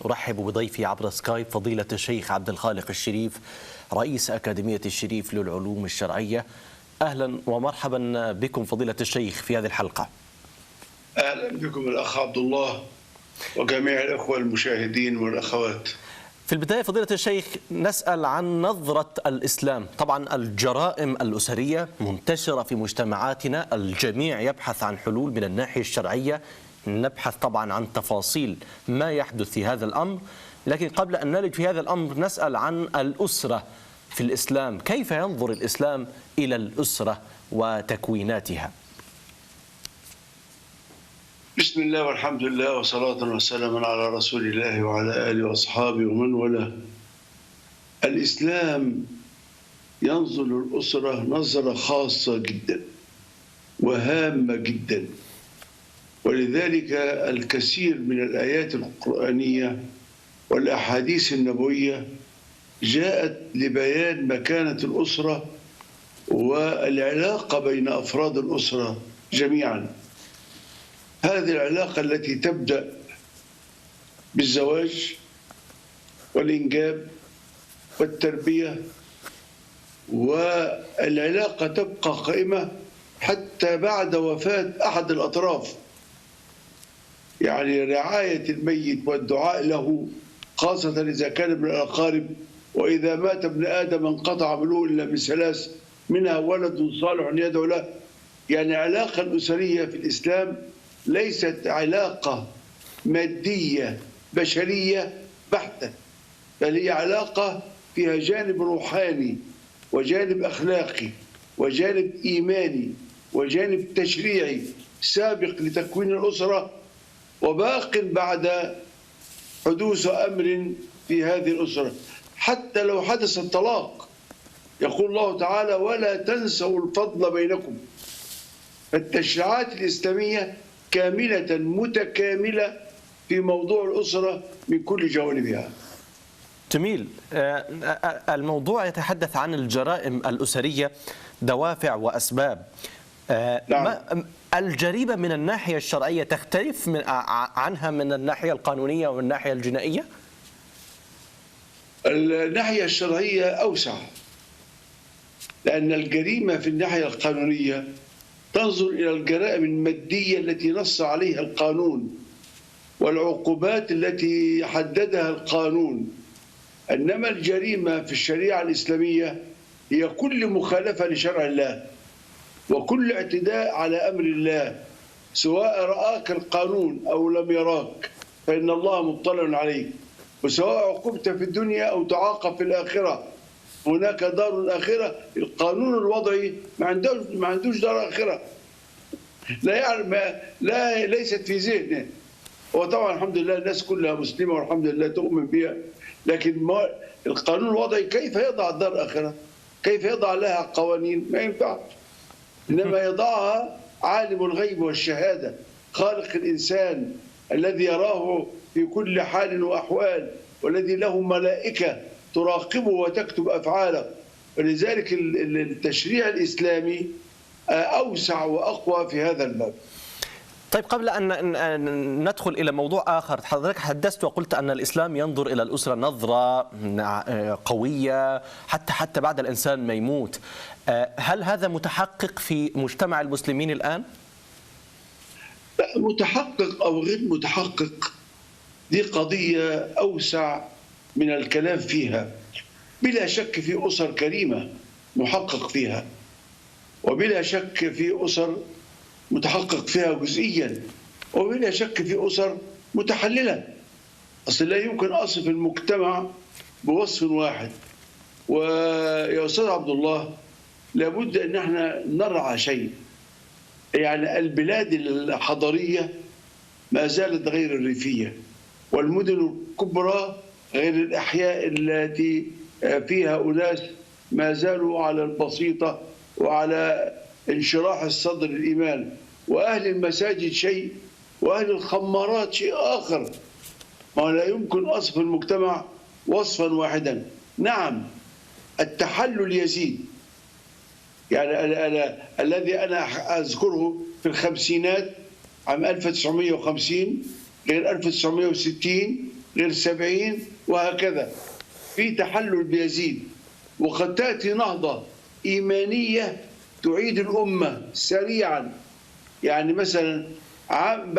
أرحب بضيفي عبر سكايب فضيلة الشيخ عبد الخالق الشريف رئيس أكاديمية الشريف للعلوم الشرعية. أهلا ومرحبا بكم فضيلة الشيخ في هذه الحلقة. أهلا بكم الأخ عبد الله وجميع الأخوة المشاهدين والأخوات. في البداية فضيلة الشيخ نسأل عن نظرة الإسلام. طبعا الجرائم الأسرية منتشرة في مجتمعاتنا، الجميع يبحث عن حلول من الناحية الشرعية، نبحث طبعا عن تفاصيل ما يحدث في هذا الأمر، لكن قبل أن نلج في هذا الأمر نسأل عن الأسرة في الإسلام. كيف ينظر الإسلام إلى الأسرة وتكويناتها؟ بسم الله والحمد لله وصلاة وسلاما على رسول الله وعلى آله وأصحابه ومن والاه. الإسلام ينظر للأسرة نظرة خاصة جدا وهامة جدا، ولذلك الكثير من الآيات القرآنية والأحاديث النبوية جاءت لبيان مكانة الأسرة والعلاقة بين أفراد الأسرة جميعا. هذه العلاقة التي تبدأ بالزواج والإنجاب والتربية، والعلاقة تبقى قائمة حتى بعد وفاة أحد الأطراف، يعني رعاية الميت والدعاء له، خاصة إذا كان من الأقارب. وإذا مات ابن آدم انقطع عمله إلا من ثلاث، منها ولد صالح يدعو له. يعني العلاقة الأسرية في الإسلام ليست علاقة مادية بشرية بحتة، بل هي علاقة فيها جانب روحاني وجانب أخلاقي وجانب إيماني وجانب تشريعي سابق لتكوين الأسرة، وباق بعد حدوث أمر في هذه الأسرة. حتى لو حدث الطلاق يقول الله تعالى: ولا تنسوا الفضل بينكم. فالتشريعات الإسلامية كاملة متكاملة في موضوع الأسرة من كل جوانبها. جميل. الموضوع يتحدث عن الجرائم الأسرية، دوافع وأسباب. نعم. الجريمة من الناحية الشرعية تختلف عنها من الناحية القانونية ومن الناحية الجنائية؟ الناحية الشرعية أوسع، لأن الجريمة في الناحية القانونية تنظر إلى الجرائم المادية التي نص عليها القانون والعقوبات التي حددها القانون. إنما الجريمة في الشريعة الإسلامية هي كل مخالفة لشرع الله وكل اعتداء على أمر الله، سواء رآك القانون أو لم يراك فإن الله مطلع عليك، وسواء عوقبت في الدنيا أو تعاقب في الآخرة. هناك دار آخرة. القانون الوضعي ما عندوش دار آخرة، لا يعلم، ليست في ذهنه. هو طبعا الحمد لله الناس كلها مسلمة والحمد لله تؤمن بها، لكن القانون الوضعي كيف يضع دار آخرة؟ كيف يضع لها قوانين؟ ما ينفعش. إنما يضعها عالم الغيب والشهادة، خالق الإنسان الذي يراه في كل حال وأحوال، والذي له ملائكة تراقبه وتكتب أفعاله. ولذلك التشريع الإسلامي أوسع وأقوى في هذا الباب. طيب، قبل أن ندخل إلى موضوع آخر، حضرتك حدثت وقلت أن الإسلام ينظر إلى الأسرة نظرة قوية حتى بعد الإنسان ما يموت. هل هذا متحقق في مجتمع المسلمين الآن؟ متحقق أو غير متحقق دي قضية أوسع من الكلام فيها. بلا شك في أسر كريمة محقق فيها، وبلا شك في أسر متحقق فيها جزئيا، وبلا شك في أسر متحللة. أصل لا يمكن أصف المجتمع بوصف واحد. ويا أستاذ عبد الله، لابد أن احنا نرعى شيء. يعني البلاد الحضرية ما زالت غير الريفية، والمدن الكبرى غير الأحياء التي فيها أناس ما زالوا على البسيطة وعلى انشراح الصدر الإيمان. وأهل المساجد شيء وأهل الخمارات شيء آخر. ما لا يمكن أصف المجتمع وصفا واحدا. نعم، التحلل يزيد. يعني الذي أنا أذكره في الخمسينات، عام 1950 غير 1960 غير 70 وهكذا، في تحلل بيزيد. وقد تأتي نهضة إيمانية تعيد الأمة سريعا. يعني مثلا عام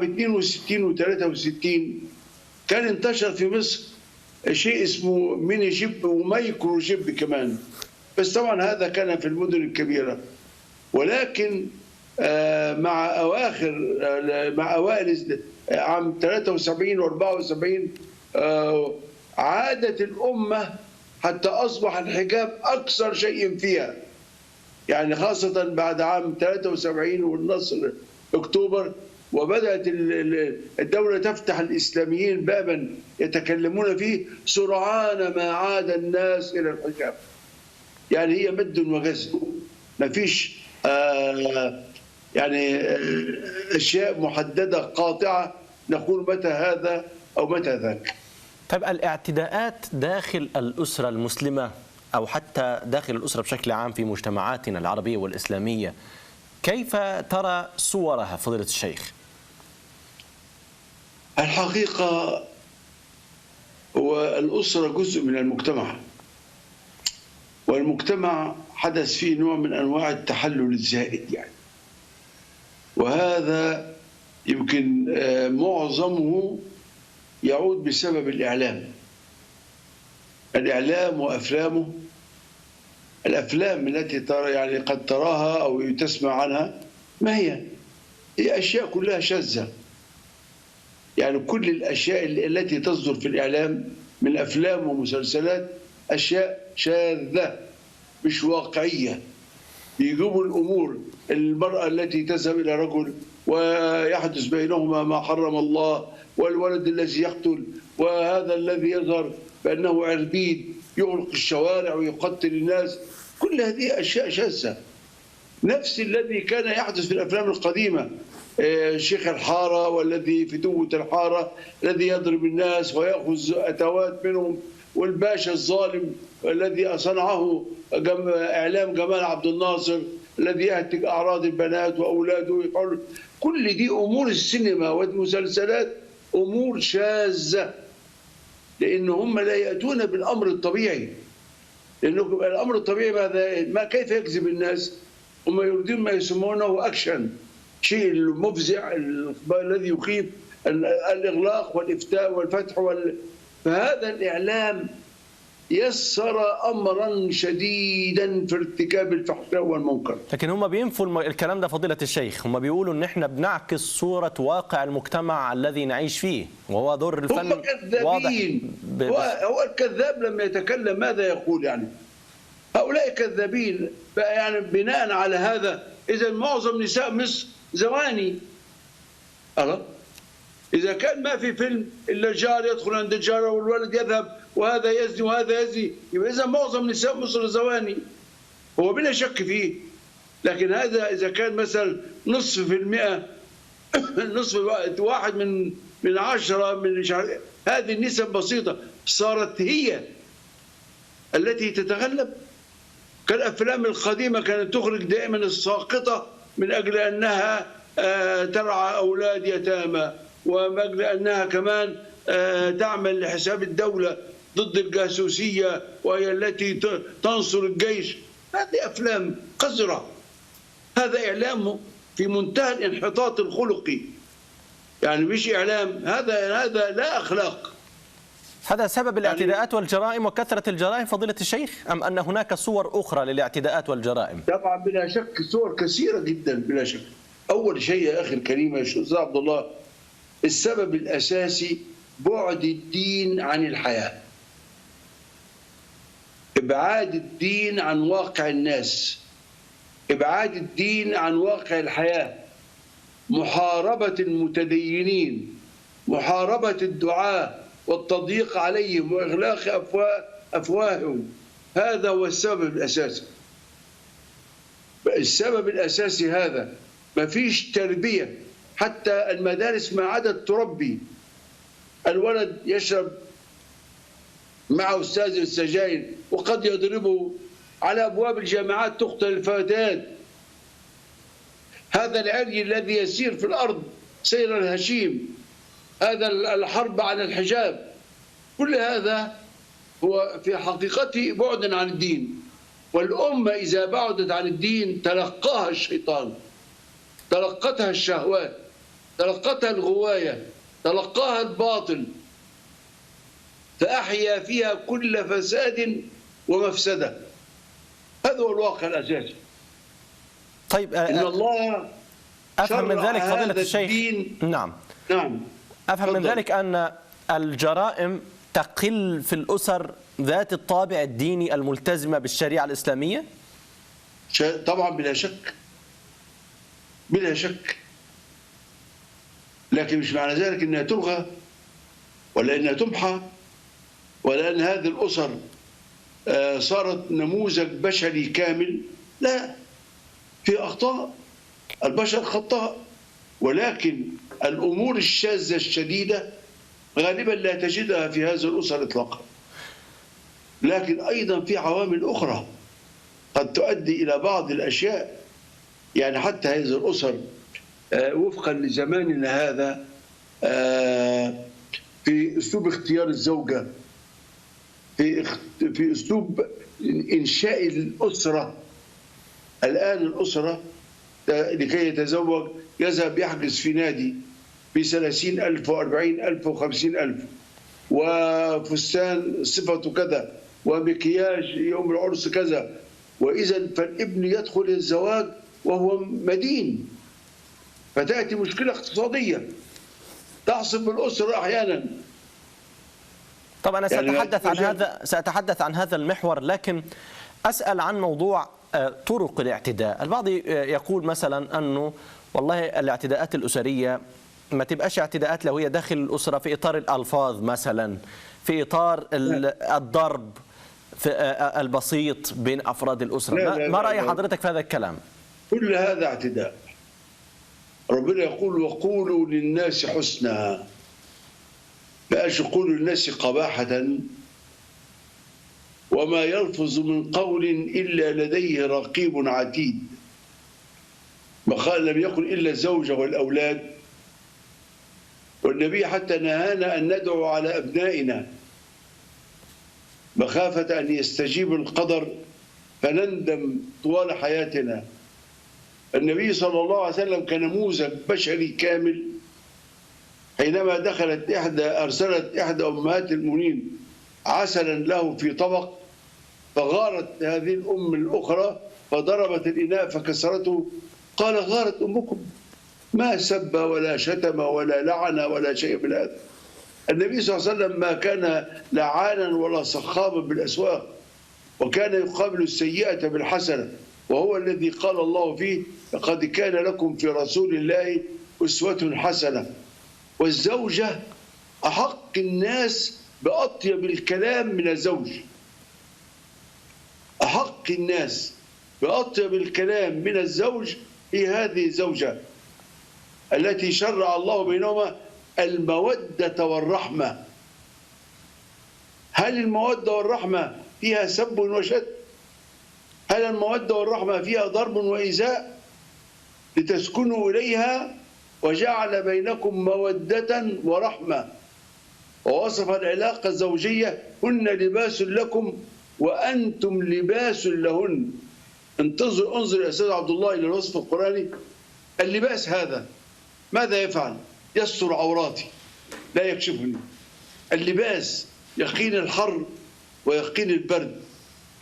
62 و63 كان انتشر في مصر شيء اسمه ميني جيب ومايكرو جيب كمان، بس طبعا هذا كان في المدن الكبيرة. ولكن مع أوائل عام 73 و74 عادت الأمة حتى أصبح الحجاب أكثر شيء فيها. يعني خاصة بعد عام 73 والنصر أكتوبر، وبدأت الدولة تفتح الإسلاميين بابا يتكلمون فيه، سرعان ما عاد الناس إلى الحجاب. يعني هي مد وجزر، ما فيش يعني أشياء محددة قاطعة نقول متى هذا أو متى ذاك. طيب الاعتداءات داخل الأسرة المسلمة أو حتى داخل الأسرة بشكل عام في مجتمعاتنا العربية والإسلامية، كيف ترى صورها فضيلة الشيخ؟ الحقيقة والأسرة جزء من المجتمع، والمجتمع حدث فيه نوع من أنواع التحلل الزائد يعني، وهذا يمكن معظمه يعود بسبب الإعلام وأفلامه. الأفلام التي ترى يعني قد تراها أو تسمع عنها، ما هي أشياء كلها شاذة. يعني كل الأشياء التي تصدر في الإعلام من أفلام ومسلسلات أشياء شاذة مش واقعية. يجيبوا الأمور، المرأة التي تذهب إلى رجل ويحدث بينهما ما حرم الله، والولد الذي يقتل، وهذا الذي يظهر بأنه عربيد يغلق الشوارع ويقتل الناس. كل هذه أشياء شاذة، نفس الذي كان يحدث في الأفلام القديمة، شيخ الحارة والذي في توة الحارة الذي يضرب الناس ويأخذ أتوات منهم، والباشا الظالم الذي صنعه إعلام جمال عبد الناصر الذي يهتك أعراض البنات وأولاده. كل دي أمور السينما والمسلسلات أمور شاذة، لأن هم لا يأتون بالأمر الطبيعي. لأنه الأمر الطبيعي ما كيف يجذب الناس؟ هم يريدون ما يسمونه أكشن، شيء المفزع الذي يخيف، الإغلاق والإفتاء والفتح فهذا الإعلام يسر أمرا شديدا في ارتكاب الفحشاء والمنكر. لكن هم بينفوا الكلام ده فضيلة الشيخ، هم بيقولوا ان احنا بنعكس صورة واقع المجتمع الذي نعيش فيه، وهو دور الفن هم كذابين. هو الكذاب لما يتكلم ماذا يقول؟ يعني هؤلاء كذابين. يعني بناء على هذا إذا معظم نساء مصر زواني. إذا كان ما في فيلم إلا الجار يدخل عند الجارة والولد يذهب وهذا يزني وهذا يزني، يبقى إذا معظم نساء مصر زواني، هو بلا شك فيه. لكن هذا إذا كان مثلا نصف في المئة نصف 1 من 10 من هذه النسب بسيطة صارت هي التي تتغلب. كالأفلام القديمة كانت تخرج دائما الساقطة من أجل أنها ترعى أولاد يتامى، ومن أجل أنها كمان تعمل لحساب الدولة ضد الجاسوسية وهي التي تنصر الجيش. هذه أفلام قذرة. هذا إعلام في منتهى الانحطاط الخلقي، يعني مش إعلام، هذا لا أخلاق. هذا سبب الاعتداءات والجرائم وكثرة الجرائم فضيلة الشيخ، أم أن هناك صور أخرى للاعتداءات والجرائم؟ طبعا بلا شك صور كثيرة جدا بلا شك. أول شيء يا أخي الكريم يا أستاذ عبد الله، السبب الأساسي بعد الدين عن الحياة، إبعاد الدين عن واقع الناس، إبعاد الدين عن واقع الحياة، محاربة المتدينين، محاربة الدعاة والتضييق عليهم وإغلاق أفواههم. هذا هو السبب الأساسي. السبب الأساسي هذا، ما فيش تربية، حتى المدارس ما عادت تربي. الولد يشرب مع أستاذ السجاير وقد يضربه، على أبواب الجامعات تقتل الفتيات. هذا العري الذي يسير في الأرض سير الهشيم، هذا الحرب على الحجاب، كل هذا هو في حقيقته بعد عن الدين. والأمة إذا بعدت عن الدين تلقاها الشيطان، تلقتها الشهوات، تلقتها الغواية، تلقاها الباطل، فأحيا فيها كل فساد ومفسدة. هذا هو الواقع الأساسي. طيب إن الله أفهم من شرع ذلك فضيلة هذا الشيخ. الدين. نعم. نعم. أفهم من تفضل. ذلك أن الجرائم تقل في الأسر ذات الطابع الديني الملتزمة بالشريعة الإسلامية؟ طبعا بلا شك، بلا شك، لكن مش معنى ذلك انها تلغى ولا انها تمحى ولا ان هذه الاسر صارت نموذج بشري كامل. لا، في اخطاء، البشر خطاء، ولكن الامور الشاذه الشديده غالبا لا تجدها في هذه الاسر اطلاقا. لكن ايضا في عوامل اخرى قد تؤدي الى بعض الاشياء. يعني حتى هذه الاسر وفقا لزماننا هذا في اسلوب اختيار الزوجه، في اسلوب انشاء الاسره. الان الاسره لكي يتزوج يذهب يحجز في نادي ب30,000 و40,000 و50,000، وفستان صفته كذا، ومكياج يوم العرس كذا، واذا فالابن يدخل الزواج وهو مدين، فتأتي مشكلة اقتصادية تعصف الأسرة أحيانا. طبعا أنا يعني سأتحدث عن هذا المحور، لكن أسأل عن موضوع طرق الاعتداء. البعض يقول مثلا أنه والله الاعتداءات الأسرية ما تبقاش اعتداءات لو هي داخل الأسرة في إطار الألفاظ مثلا، في إطار الضرب في البسيط بين أفراد الأسرة. ما رأي حضرتك في هذا الكلام؟ كل هذا اعتداء. ربنا يقول وقولوا للناس حسنا، بقاش قولوا للناس قباحة. وما يلفظ من قول إلا لديه رقيب عتيد. ما قال لم يكن إلا الزوجة والأولاد. والنبي حتى نهانا أن ندعو على أبنائنا مخافة أن يستجيب القدر فنندم طوال حياتنا. النبي صلى الله عليه وسلم كنموذج بشري كامل. حينما أرسلت إحدى أمهات المؤمنين عسلا له في طبق، فغارت هذه الأم الأخرى فضربت الإناء فكسرته. قال غارت أمكم، ما سب ولا شتم ولا لعن ولا شيء من هذا. النبي صلى الله عليه وسلم ما كان لعانا ولا صخابا بالأسواق، وكان يقابل السيئة بالحسنة، وهو الذي قال الله فيه لقد كان لكم في رسول الله أسوة حسنة. والزوجة أحق الناس بأطيب الكلام من الزوج، أحق الناس بأطيب الكلام من الزوج هي هذه الزوجة التي شرع الله بينهما المودة والرحمة. هل المودة والرحمة فيها سب وشتم؟ هل المودة والرحمة فيها ضرب وإيذاء؟ لتسكنوا إليها وجعل بينكم مودة ورحمة. ووصف العلاقة الزوجية هن لباس لكم وأنتم لباس لهن. انظر يا أستاذ عبد الله إلى الوصف القرآني. اللباس هذا ماذا يفعل؟ يستر عوراتي لا يكشفني. اللباس يقيني الحر ويقيني البرد.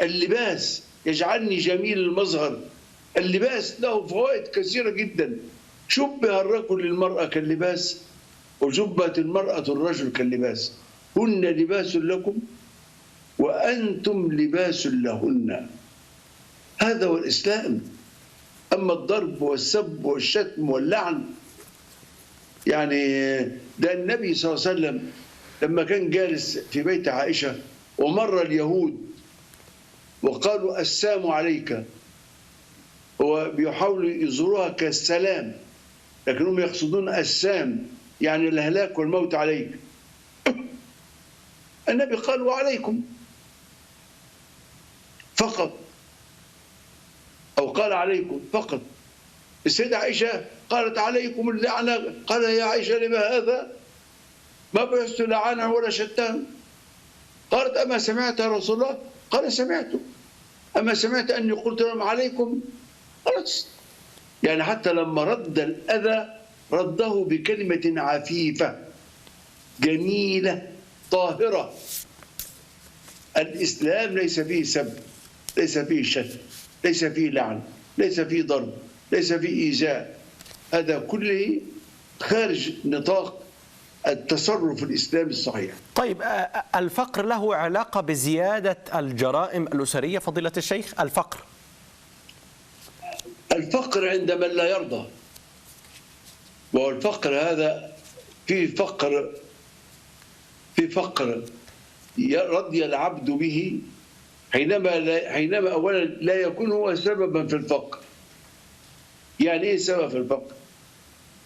اللباس يجعلني جميل المظهر. اللباس له فوائد كثيرة جدا. شبه الرجل للمرأة كاللباس، وشبهت المرأة الرجل كاللباس. هن لباس لكم وأنتم لباس لهن. هذا هو الإسلام. أما الضرب والسب والشتم واللعن، يعني ده النبي صلى الله عليه وسلم لما كان جالس في بيت عائشة ومر اليهود وقالوا السلام عليك، هو بيحاولوا يزوروها كالسلام لكنهم يقصدون السام، يعني الهلاك والموت عليك. النبي قال وعليكم فقط، أو قال عليكم فقط. السيدة عائشة قالت عليكم اللعنة. قال يا عائشة لما هذا؟ ما بعثت لعانا ولا شتاما. قالت: أما سمعت يا رسول الله؟ قال: سمعت. أما سمعت أني قلت لهم عليكم؟ خلاص. يعني حتى لما رد الأذى رده بكلمة عفيفة جميلة طاهرة. الإسلام ليس فيه سب، ليس فيه شتم، ليس فيه لعن، ليس فيه ضرب، ليس فيه إيذاء. هذا كله خارج نطاق التصرف الإسلامي الصحيح. طيب، الفقر له علاقة بزيادة الجرائم الأسرية فضيلة الشيخ؟ الفقر عند من لا يرضى. والفقر هذا في فقر رضي العبد به حينما أولا لا يكون هو سببا في الفقر. يعني إيه سبب في الفقر؟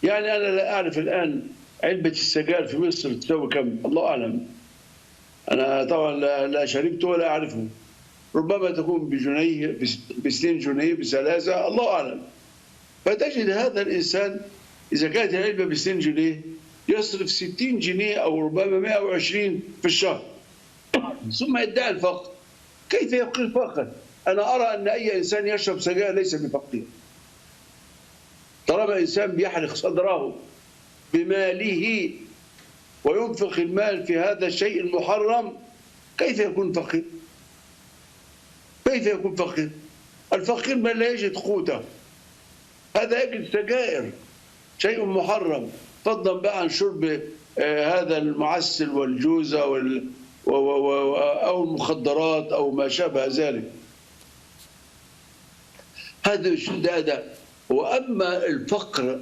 يعني أنا لا أعرف الآن علبة السجاير في مصر تساوي كم، الله أعلم. أنا طبعا لا شربته ولا أعرفه. ربما تكون بجنيه، ب2 جنيه، ب3، الله أعلم. فتجد هذا الإنسان إذا كانت العلبة ب2 جنيه يصرف 60 جنيه أو ربما 120 في الشهر، ثم يدعي الفقر. كيف يقول فقر؟ أنا أرى أن أي إنسان يشرب سجاير ليس بفقير. طالما إنسان بيحرق صدره بماله وينفق المال في هذا الشيء المحرم، كيف يكون فقير؟ كيف يكون فقير؟ الفقير من لا يجد قوته، هذا يجد سجائر، شيء محرم، فضلا بقى عن شرب هذا المعسل والجوزة أو المخدرات أو ما شابه ذلك. هذا شدادة. وأما الفقر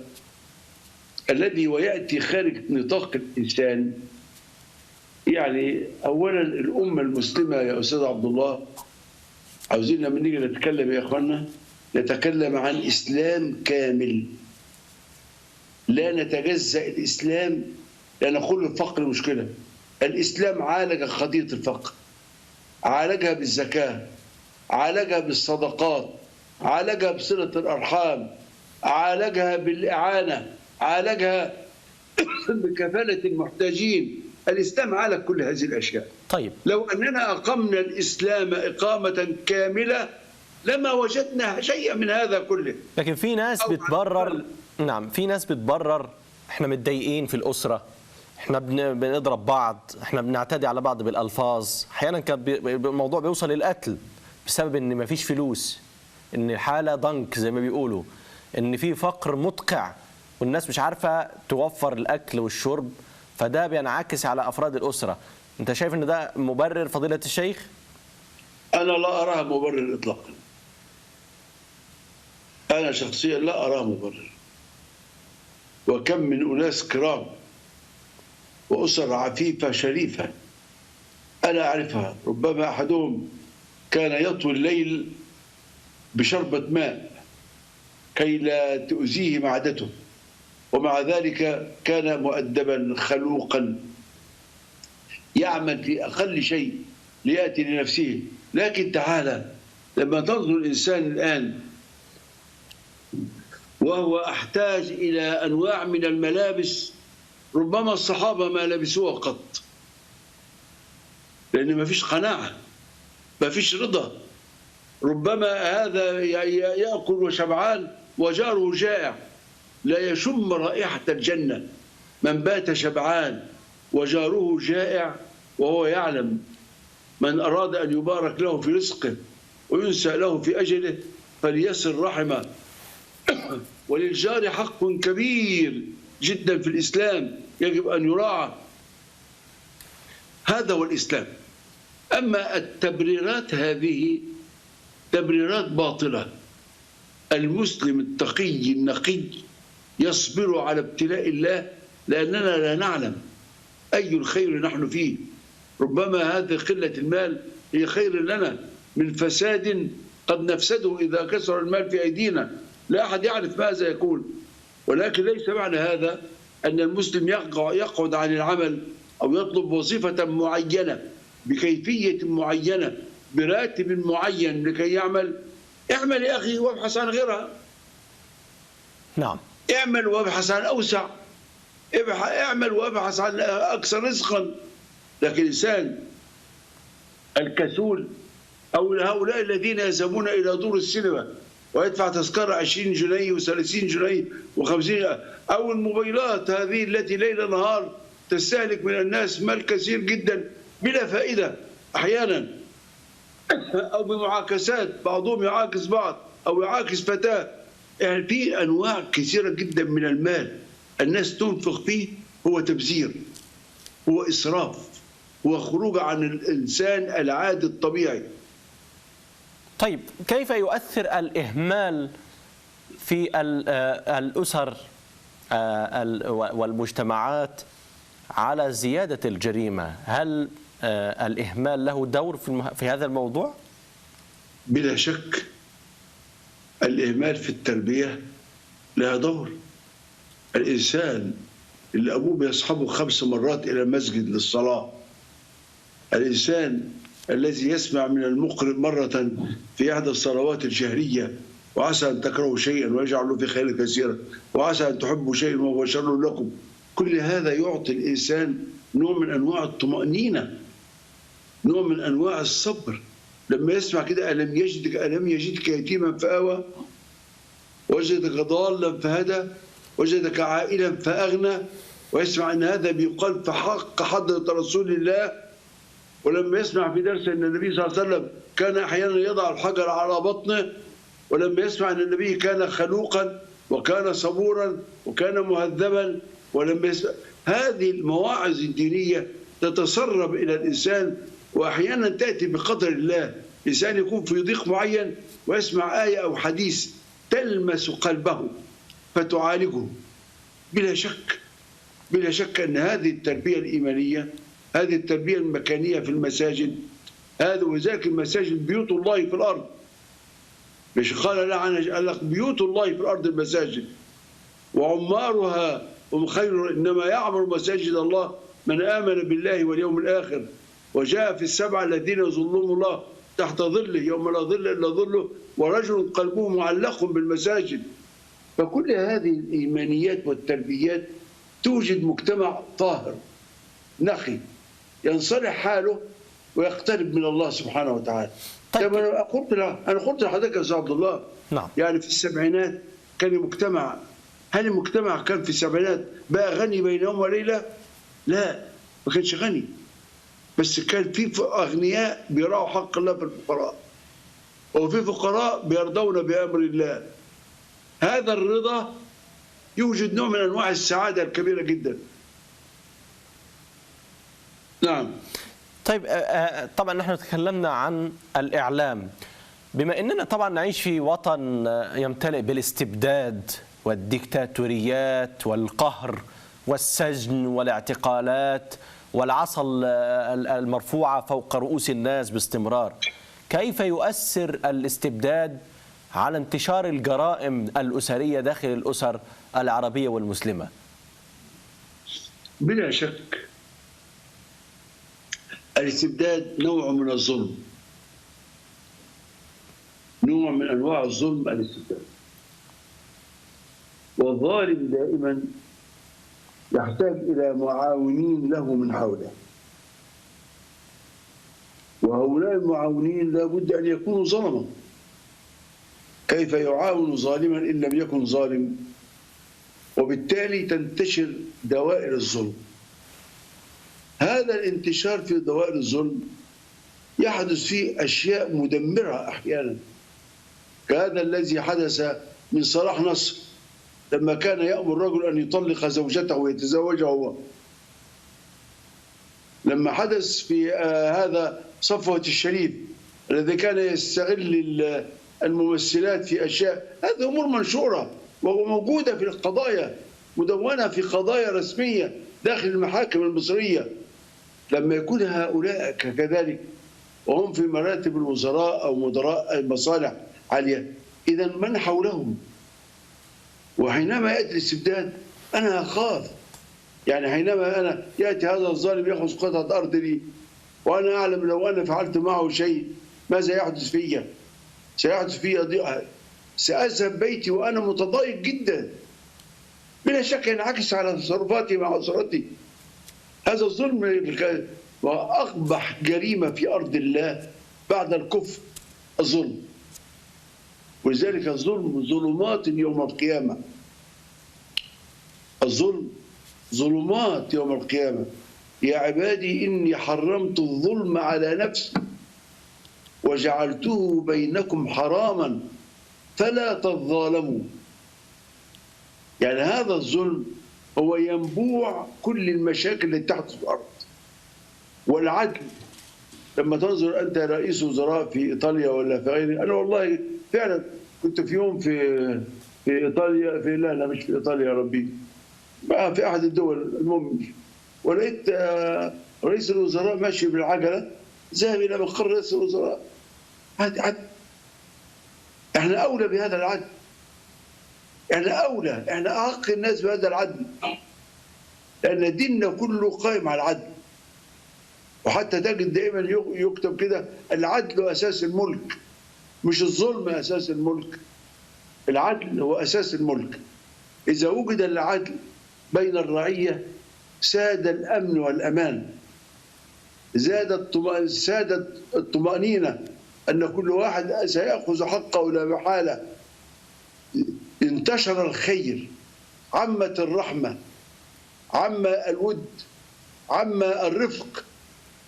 الذي ويأتي خارج نطاق الإنسان، يعني أولا الأمة المسلمة يا أستاذ عبد الله، عاوزين لما نيجي نتكلم يا إخواننا نتكلم عن إسلام كامل، لا نتجزأ الإسلام، لا نقول الفقر مشكلة. الإسلام عالج قضية الفقر، عالجها بالزكاة، عالجها بالصدقات، عالجها بصلة الأرحام، عالجها بالإعانة، عالجها بكفالة المحتاجين. الإسلام عالج كل هذه الأشياء. طيب، لو أننا أقمنا الإسلام إقامة كاملة لما وجدنا شيئا من هذا كله. لكن في ناس بتبرر، نعم، في ناس بتبرر: احنا متضايقين في الأسرة، احنا بنضرب بعض، احنا بنعتدي على بعض بالألفاظ، احيانا كان الموضوع بيوصل للقتل بسبب ان مفيش فلوس، ان الحالة ضنك زي ما بيقولوا، ان في فقر مدقع والناس مش عارفة توفر الأكل والشرب، فده بينعكس على أفراد الأسرة. انت شايف ان ده مبرر فضيلة الشيخ؟ أنا لا أراها مبرر إطلاقا. أنا شخصيا لا أراها مبرر. وكم من أناس كرام وأسر عفيفة شريفة أنا أعرفها، ربما أحدهم كان يطوي الليل بشربة ماء كي لا تؤذيه معدته، ومع ذلك كان مؤدبا خلوقا يعمل في أقل شيء ليأتي لنفسه. لكن تعالى لما تنظر الإنسان الآن وهو أحتاج إلى أنواع من الملابس ربما الصحابة ما لبسوها قط، لأن ما فيش قناعة، ما فيش رضا. ربما هذا يأكل وشبعان وجاره جائع، لا يشم رائحة الجنة من بات شبعان وجاره جائع وهو يعلم. من أراد أن يبارك له في رزقه وينسى له في أجله فليصل رحمه. وللجار حق كبير جدا في الإسلام يجب أن يراعى. هذا هو الإسلام. أما التبريرات هذه تبريرات باطلة. المسلم التقي النقي يصبر على ابتلاء الله لأننا لا نعلم أي الخير نحن فيه. ربما هذه قلة المال هي خير لنا من فساد قد نفسده إذا كسر المال في أيدينا، لا أحد يعرف ماذا يكون. ولكن ليس معنى هذا أن المسلم يقعد عن العمل أو يطلب وظيفة معينة بكيفية معينة براتب معين لكي يعمل. اعمل يا أخي وابحث عن غيرها. نعم، اعمل وابحث عن أوسع. اعمل وابحث عن أكثر رزقا. لكن الإنسان الكسول أو هؤلاء الذين يذهبون إلى دور السينما ويدفع تذكرة 20 جنيه و30 جنيه و50، أو الموبايلات هذه التي ليل نهار تستهلك من الناس مال كثير جدا بلا فائدة أحيانا، أو بمعاكسات، بعضهم يعاكس بعض أو يعاكس فتاة. يعني في أنواع كثيرة جدا من المال الناس تنفق فيه، هو تبذير، هو إسراف، هو خروج عن الإنسان العادي الطبيعي. طيب كيف يؤثر الإهمال في الأسر والمجتمعات على زيادة الجريمة؟ هل الإهمال له دور في هذا الموضوع؟ بلا شك الإهمال في التربية له دور. الإنسان اللي أبوه بيصحبه 5 مرات إلى المسجد للصلاة، الإنسان الذي يسمع من المقرئ مرة في إحدى الصلوات الشهرية وعسى أن تكرهوا شيئا ويجعل له في خير كثيرا وعسى أن تحبوا شيئا وهو شر لكم، كل هذا يعطي الإنسان نوع من أنواع الطمأنينة، نوع من أنواع الصبر. لما يسمع كده ألم يجدك يتيما فآوى وجدك ضالا فهدى وجدك عائلا فأغنى، ويسمع أن هذا بيقال في حق حضرة رسول الله. ولما يسمع في درس أن النبي صلى الله عليه وسلم كان أحيانا يضع الحجر على بطنه، ولما يسمع أن النبي كان خلوقا وكان صبورا وكان مهذبا، ولما يسمع هذه المواعظ الدينية تتسرب إلى الإنسان، وأحيانا تأتي بقدر الله. إنسان يكون في ضيق معين ويسمع آية أو حديث تلمس قلبه فتعالجه. بلا شك أن هذه التربية الإيمانية، هذه التربية المكانية في المساجد، هذا وذاك المساجد بيوت الله في الأرض، مش قال لا قال لك بيوت الله في الأرض المساجد وعمارها هم خير، إنما يعمر مساجد الله من آمن بالله واليوم الآخر وجاء في السبعة الذين يظلهم الله تحت ظله يوم لا ظل إلا ظله ورجل قلبه معلق بالمساجد. فكل هذه الإيمانيات والتربيات توجد مجتمع طاهر نقي ينصلح حاله ويقترب من الله سبحانه وتعالى. طيب أنا قلت لحضرتك يا أستاذ عبد الله، نعم، يعني في السبعينات كان المجتمع، هل المجتمع كان في السبعينات بقى غني بين يوم وليلة؟ لا، ما كانش غني، بس كان في أغنياء بيراعوا حق الله في الفقراء، وفي فقراء بيرضون بأمر الله. هذا الرضا يوجد نوع من أنواع السعادة الكبيرة جدا. نعم. طيب طبعا نحن تكلمنا عن الإعلام، بما أننا طبعا نعيش في وطن يمتلئ بالاستبداد والديكتاتوريات والقهر والسجن والاعتقالات والعصا المرفوعة فوق رؤوس الناس باستمرار، كيف يؤثر الاستبداد على انتشار الجرائم الأسرية داخل الأسر العربية والمسلمة؟ بلا شك الاستبداد نوع من الظلم، نوع من أنواع الظلم الاستبداد، والظالم دائما يحتاج إلى معاونين له من حوله، وهؤلاء المعاونين لا بد أن يكونوا ظلما. كيف يعاون ظالما إن لم يكن ظالم؟ وبالتالي تنتشر دوائر الظلم. هذا الانتشار في دوائر الظلم يحدث فيه أشياء مدمرة أحيانا، كهذا الذي حدث من صلاح نصر لما كان يأمر الرجل أن يطلق زوجته ويتزوجها هو. لما حدث في هذا صفوة الشريف الذي كان يستغل الممثلات في أشياء، هذه أمور منشورة وموجودة في القضايا، مدونة في قضايا رسمية داخل المحاكم المصرية. لما يكون هؤلاء كذلك وهم في مراتب الوزراء أو مدراء المصالح عالية، إذا من حولهم؟ وحينما يأتي الاستبداد أنا أخاف، يعني حينما أنا يأتي هذا الظالم يأخذ قطعة أرض لي وأنا أعلم لو أنا فعلت معه شيء ماذا يحدث فيا؟ سيحدث فيا ضيق، سأذهب بيتي وأنا متضايق جدا. بلا شك ينعكس على تصرفاتي مع أسرتي. هذا الظلم وأقبح جريمة في أرض الله بعد الكفر الظلم. ولذلك الظلم ظلمات يوم القيامة. الظلم ظلمات يوم القيامة. يا عبادي إني حرمت الظلم على نفسي وجعلته بينكم حراما فلا تظالموا. يعني هذا الظلم هو ينبوع كل المشاكل التي تحدث في الأرض. والعدل، لما تنظر أنت رئيس وزراء في إيطاليا ولا في غيره، أنا والله فعلا كنت في يوم في إيطاليا، لا مش في إيطاليا يا ربي، في أحد الدول المهم، ولقيت رئيس الوزراء ماشي بالعجلة ذهب إلى مقر رئيس الوزراء. عدل. احنا أولى بهذا العدل، احنا أولى، احنا أحق الناس بهذا العدل، لأن ديننا كله قائم على العدل. وحتى تجد دائما يكتب كده العدل أساس الملك، مش الظلم أساس الملك، العدل هو أساس الملك. إذا وجد العدل بين الرعية ساد الأمن والأمان، سادت الطمأنينة أن كل واحد سيأخذ حقه لا محالة. انتشر الخير، عمت الرحمة، عم الود، عم الرفق،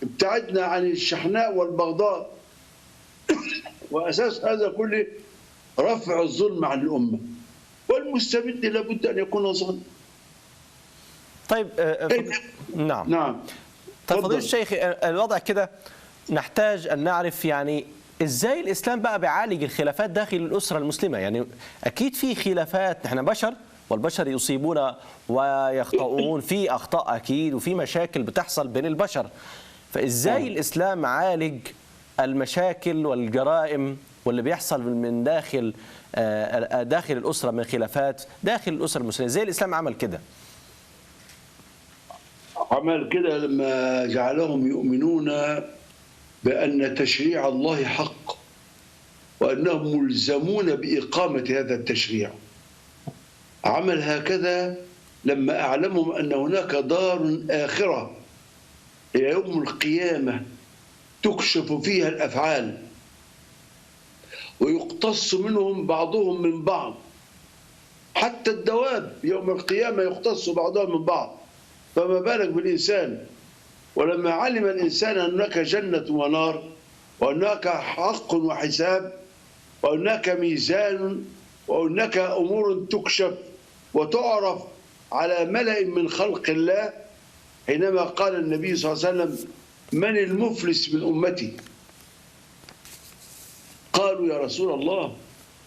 ابتعدنا عن الشحناء والبغضاء. وأساس هذا كله رفع الظلم عن الأمة. والمستبد لابد أن يكون ظالم. طيب نعم. طيب فضيلة الشيخ، الوضع كده نحتاج أن نعرف يعني إزاي الإسلام بقى بيعالج الخلافات داخل الأسرة المسلمة. يعني أكيد في خلافات، نحن بشر والبشر يصيبون ويخطئون، في أخطاء أكيد وفي مشاكل بتحصل بين البشر. فإزاي الإسلام عالج المشاكل والجرائم واللي بيحصل من داخل الأسرة من خلافات داخل الأسرة المسلمة؟ إزاي الإسلام عمل كده؟ عمل كده لما جعلهم يؤمنون بأن تشريع الله حق وأنهم ملزمون بإقامة هذا التشريع. عمل هكذا لما أعلمهم أن هناك دار آخرة هي يوم القيامة تكشف فيها الأفعال ويقتص منهم بعضهم من بعض، حتى الدواب يوم القيامة يقتص بعضهم من بعض، فما بالك بالإنسان. ولما علم الإنسان أن هناك جنة ونار وهناك حق وحساب وهناك ميزان وهناك أمور تكشف وتعرف على ملأ من خلق الله، حينما قال النبي صلى الله عليه وسلم: من المفلس من أمتي؟ قالوا: يا رسول الله،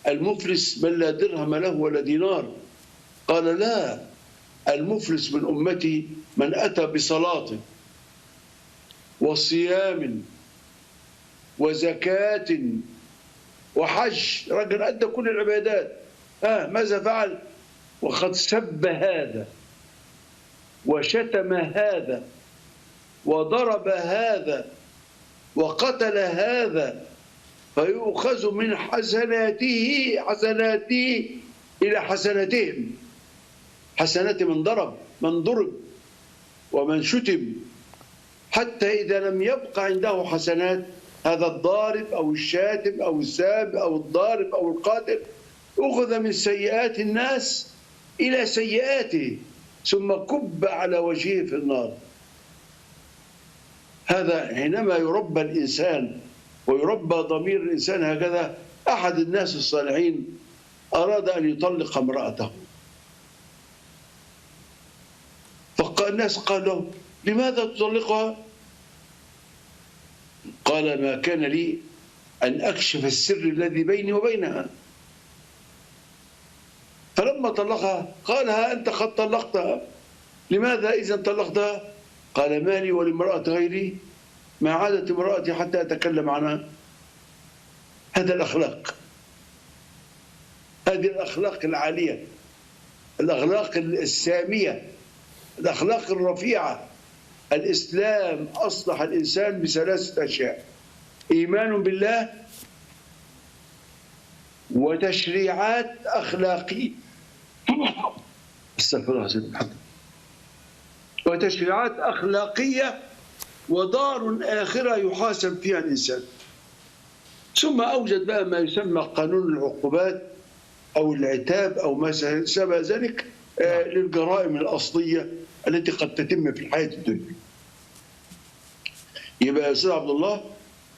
المفلس من لا درهم له ولا دينار. قال: لا، المفلس من أمتي من أتى بصلاة وصيام وزكاة وحج، رجل أدى كل العبادات، ماذا فعل؟ وقد سب هذا وشتم هذا وضرب هذا وقتل هذا، فيؤخذ من حسناته إلى حسناتهم، حسنات من ضرب، من ضرب ومن شتم، حتى إذا لم يبق عنده حسنات هذا الضارب أو الشاتم أو الساب أو الضارب أو القاتل أخذ من سيئات الناس إلى سيئاته ثم كب على وجهه في النار. هذا حينما يربى الإنسان ويربى ضمير الإنسان هكذا. أحد الناس الصالحين أراد أن يطلق امرأته، فالناس قالوا: لماذا تطلقها؟ قال: ما كان لي أن أكشف السر الذي بيني وبينها. فلما طلقها قال: ها أنت قد طلقتها، لماذا إذا طلقتها؟ قال: مالي ولامرأة غيري، ما عادت امرأتي حتى أتكلم عنها. هذا الأخلاق، هذه الأخلاق العالية، الأخلاق السامية، الأخلاق الرفيعة. الإسلام أصلح الإنسان بثلاثة أشياء: إيمان بالله وتشريعات أخلاقية استغفر الله سيدنا محمد. وتشريعات أخلاقية ودار آخرة يحاسب فيها الإنسان. ثم أوجد بقى ما يسمى قانون العقوبات أو العتاب أو ما شابه ذلك للجرائم الأصلية التي قد تتم في الحياة الدنيا. يبقى يا أستاذ عبد الله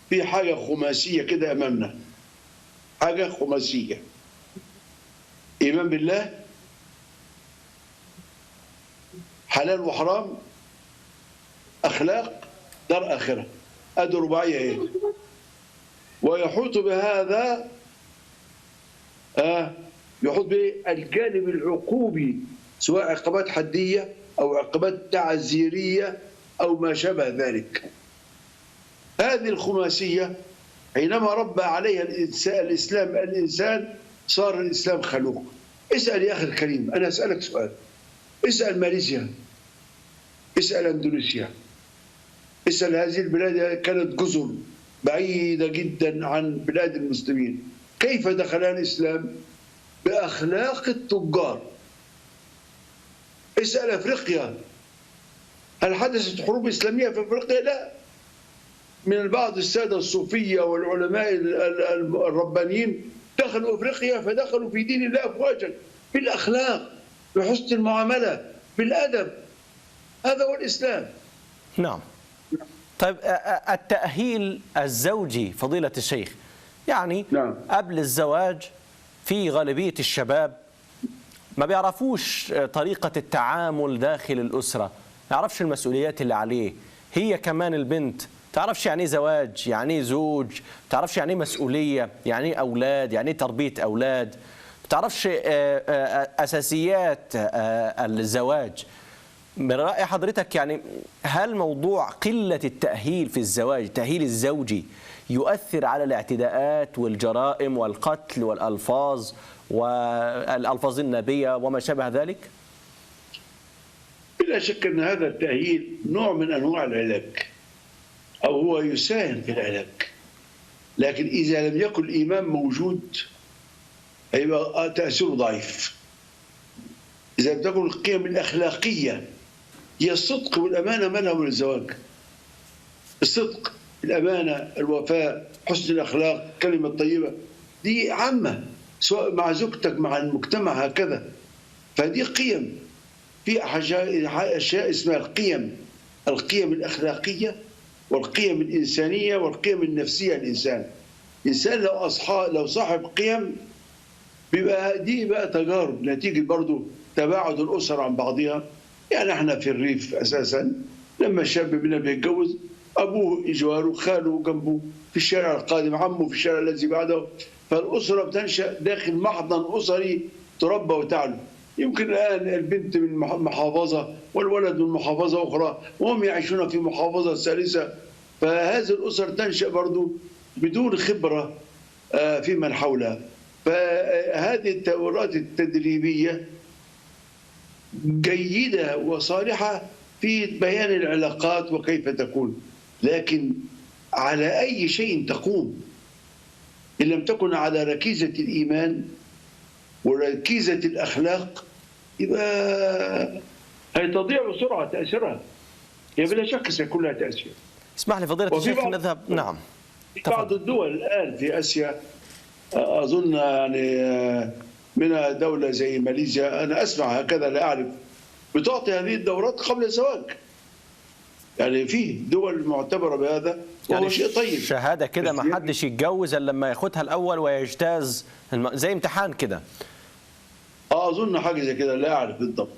في حاجة خماسية كده أمامنا، حاجة خماسية: إيمان بالله، حلال وحرام، أخلاق، دار آخرة. أدي رباعية إيه؟ ويحوط بهذا يحوط بالجانب العقوبي، سواء عقوبات حدية أو عقوبات تعزيرية أو ما شابه ذلك. هذه الخماسية حينما ربى عليها الإسلام صار الإسلام خلوق. اسأل يا أخي الكريم، أنا أسألك سؤال، اسأل ماليزيا، اسأل أندونيسيا، اسأل هذه البلاد كانت جزر بعيدة جدا عن بلاد المسلمين، كيف دخلها الإسلام؟ بأخلاق التجار. اسأل أفريقيا، هل حدثت حروب إسلامية في أفريقيا؟ لا. من بعض السادة الصوفية والعلماء الربانيين دخلوا أفريقيا فدخلوا في دين الله أفواجا، بالأخلاق، بحسن المعاملة، بالأدب. هذا هو الإسلام. نعم. طيب التأهيل الزوجي فضيلة الشيخ، يعني نعم. قبل الزواج في غالبية الشباب ما بيعرفوش طريقة التعامل داخل الأسرة، ما يعرفش المسؤوليات اللي عليه. هي كمان البنت تعرفش يعني ايه زواج، يعني ايه زوج، تعرفش يعني ايه مسؤولية، يعني ايه أولاد، يعني ايه تربية أولاد، تعرفش أساسيات الزواج. من رأي حضرتك يعني هل موضوع قلة التأهيل في الزواج، التأهيل الزوجي، يؤثر على الاعتداءات والجرائم والقتل والألفاظ النابية وما شابه ذلك؟ بلا شك أن هذا التأهيل نوع من أنواع العلاج، أو هو يساهم في العلاج، لكن إذا لم يكن الإيمان موجود هيبقى تأثيره ضعيف. إذا لم تكن القيم الأخلاقية هي الصدق والأمانة، ما لهم من الزواج؟ الصدق، الأمانة، الوفاء، حسن الأخلاق، الكلمة الطيبة، دي عامة سواء مع زوجتك مع المجتمع هكذا. فدي قيم، في أشياء اسمها القيم الأخلاقية والقيم الإنسانية والقيم النفسية للإنسان. الإنسان لو صاحب قيم بيبقى دي بقى تجارب نتيجة برضو تباعد الأسر عن بعضها. يعني احنا في الريف أساسا لما الشاب منا بيتجوز أبوه جواره، خاله جنبه في الشارع القادم، عمه في الشارع الذي بعده، فالأسرة بتنشأ داخل محضن أسري تربى وتعلم. يمكن الآن البنت من محافظة والولد من محافظة أخرى وهم يعيشون في محافظة ثالثة، فهذه الأسر تنشأ برضو بدون خبرة في من حولها. فهذه التورات التدريبية جيدة وصالحة في بيان العلاقات وكيف تكون، لكن على أي شيء تقوم إن لم تكن على ركيزة الإيمان وركيزة الأخلاق يبقى هتضيع بسرعة تأثيرها. هي بلا شك سيكون لها تأثير. اسمح لي فضيلة الشيخ نذهب. نعم. في بعض الدول الآن في آسيا، أظن يعني منها دولة زي ماليزيا، أنا أسمع هكذا لا أعرف، بتعطي هذه الدورات قبل الزواج. يعني في دول معتبرة بهذا وهو يعني شيء طيب. شهادة كده ما حدش يتجوز إلا لما ياخدها الأول ويجتاز زي امتحان كده. أظن حاجة زي كده لا أعرف بالضبط.